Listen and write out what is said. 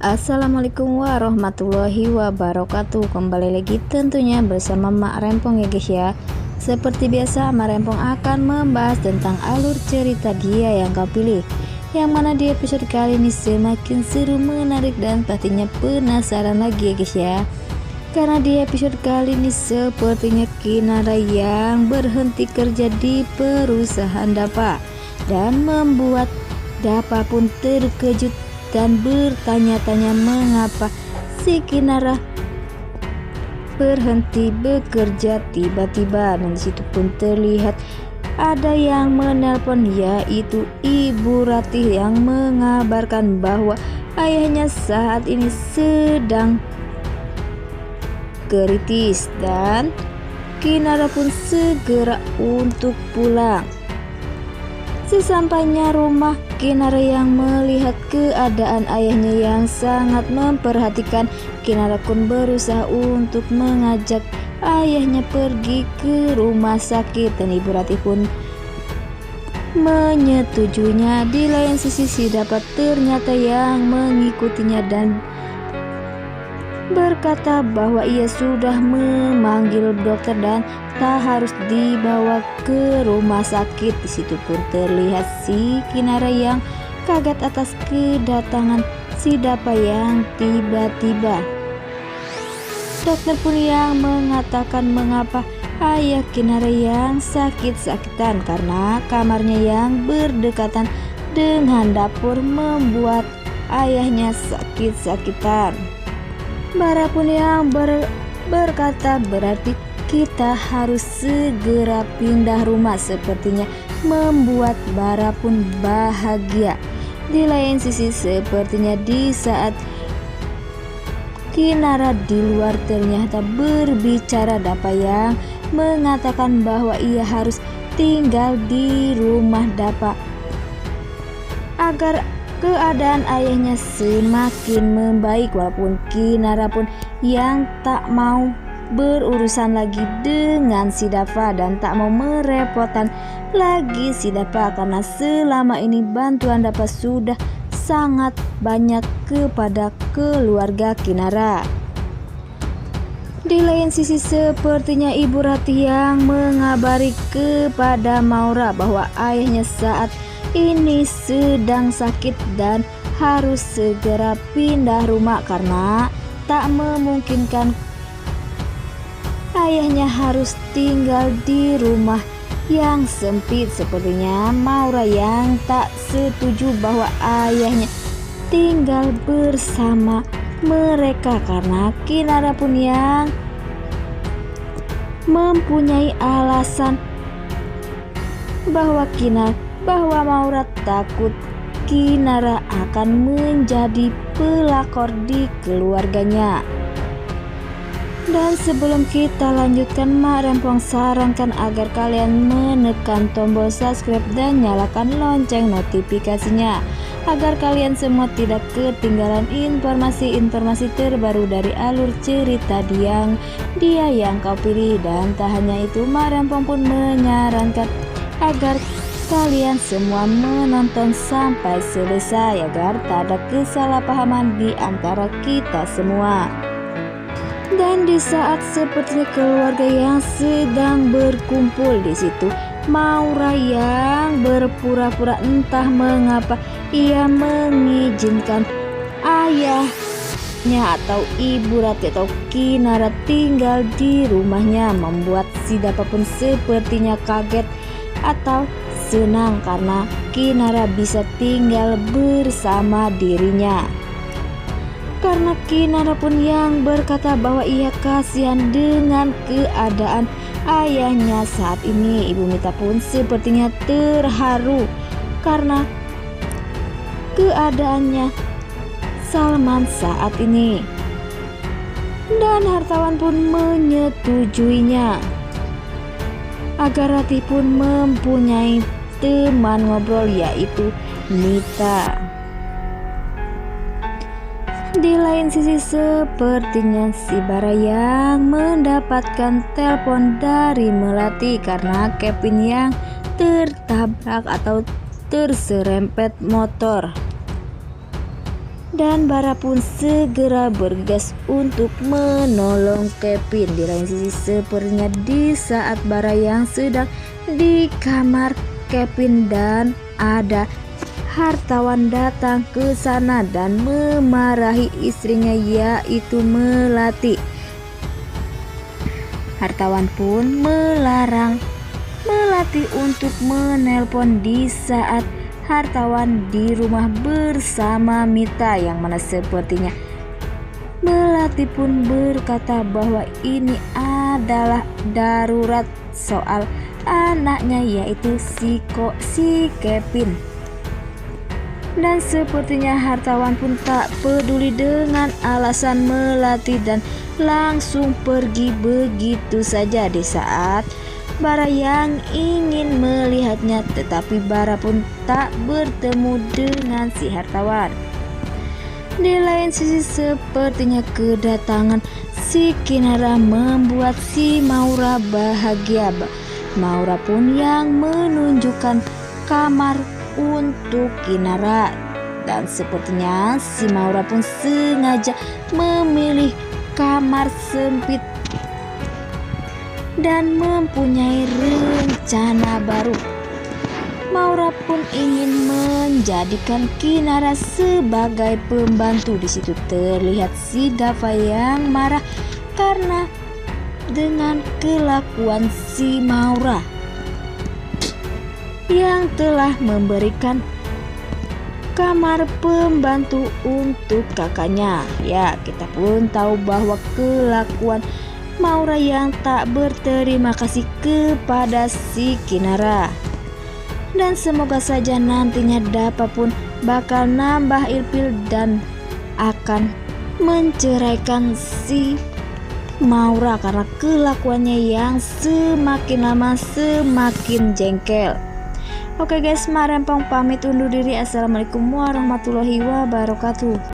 Assalamualaikum warahmatullahi wabarakatuh. Kembali lagi tentunya bersama Mak Rempong ya guys ya. Seperti biasa Mak Rempong akan membahas tentang alur cerita Dia Yang Kau Pilih, yang mana di episode kali ini semakin seru, menarik, dan pastinya penasaran lagi ya guys ya. Karena di episode kali ini sepertinya Kinara yang berhenti kerja di perusahaan Dapa, dan membuat Dapa pun terkejut dan bertanya-tanya mengapa si Kinara berhenti bekerja tiba-tiba. Dan disitu pun terlihat ada yang menelpon, yaitu Ibu Ratih, yang mengabarkan bahwa ayahnya saat ini sedang kritis dan Kinara pun segera untuk pulang. Sesampainya rumah, Kinara yang melihat keadaan ayahnya yang sangat memperhatikan, Kinara pun berusaha untuk mengajak ayahnya pergi ke rumah sakit, dan Ibu Ratih pun menyetujuinya. Di lain sisi si Dapa ternyata yang mengikutinya dan berkata bahwa ia sudah memanggil dokter dan tak harus dibawa ke rumah sakit. Di situ pun terlihat si Kinara yang kaget atas kedatangan si Dapa yang tiba-tiba. Dokter pun yang mengatakan mengapa ayah Kinara yang sakit-sakitan karena kamarnya yang berdekatan dengan dapur membuat ayahnya sakit-sakitan. Bara pun yang berkata berarti kita harus segera pindah rumah, sepertinya membuat Bara pun bahagia. Di lain sisi sepertinya di saat Kinara di luar ternyata berbicara Dapa yang mengatakan bahwa ia harus tinggal di rumah Dapa agar keadaan ayahnya semakin membaik, walaupun Kinara pun yang tak mau berurusan lagi dengan si Dapa dan tak mau merepotkan lagi si Dapa karena selama ini bantuan Dapa sudah sangat banyak kepada keluarga Kinara. Di lain sisi sepertinya Ibu Ratih yang mengabari kepada Maura bahwa ayahnya saat ini sedang sakit dan harus segera pindah rumah karena tak memungkinkan ayahnya harus tinggal di rumah yang sempit. Sepertinya Maura yang tak setuju bahwa ayahnya tinggal bersama mereka karena Kinara pun yang mempunyai alasan bahwa Maura takut Kinara akan menjadi pelakor di keluarganya. Dan sebelum kita lanjutkan, Mak Rempong sarankan agar kalian menekan tombol subscribe dan nyalakan lonceng notifikasinya agar kalian semua tidak ketinggalan informasi-informasi terbaru dari alur cerita Dia Yang Kau Pilih. Dan tak hanya itu, Mak Rempong pun menyarankan agar kalian semua menonton sampai selesai agar tak ada kesalahpahaman di antara kita semua. Dan di saat sepertinya keluarga yang sedang berkumpul, di situ Maura yang berpura-pura entah mengapa ia mengizinkan ayahnya atau Ibu Ratih atau Kinara tinggal di rumahnya, membuat si Dapa pun sepertinya kaget atau senang karena Kinara bisa tinggal bersama dirinya. Karena Kinara pun yang berkata bahwa ia kasihan dengan keadaan ayahnya saat ini. Ibu Mita pun sepertinya terharu karena keadaannya Salman saat ini. Dan hartawan pun menyetujuinya agar Ratih pun mempunyai teman ngobrol, yaitu Mita. Di lain sisi sepertinya si Bara yang mendapatkan telepon dari Melati karena Kevin yang tertabrak atau terserempet motor. Dan Bara pun segera bergegas untuk menolong Kevin. Di lain sisi sepertinya di saat Bara yang sedang di kamar Kevin dan ada hartawan datang ke sana dan memarahi istrinya yaitu Melati. Hartawan pun melarang Melati untuk menelpon di saat hartawan di rumah bersama Mita, yang mana sepertinya Melati pun berkata bahwa ini adalah darurat soal anaknya yaitu si Kevin. Dan sepertinya hartawan pun tak peduli dengan alasan Melati dan langsung pergi begitu saja. Di saat Bara yang ingin melihatnya, tetapi Bara pun tak bertemu dengan si hartawan. Di lain sisi sepertinya kedatangan si Kinara membuat si Maura bahagia. Maura pun yang menunjukkan kamar untuk Kinara, dan sepertinya si Maura pun sengaja memilih kamar sempit dan mempunyai rencana baru. Maura pun ingin menjadikan Kinara sebagai pembantu. Di situ terlihat si Dava yang marah karena dengan kelakuan si Maura yang telah memberikan kamar pembantu untuk kakaknya. Ya, kita pun tahu bahwa kelakuan Maura yang tak berterima kasih kepada si Kinara. Dan semoga saja nantinya Dava pun bakal nambah ilfil dan akan menceraikan si Maura karena kelakuannya yang semakin lama semakin jengkel. Oke guys, Marempong pamit undur diri. Assalamualaikum warahmatullahi wabarakatuh.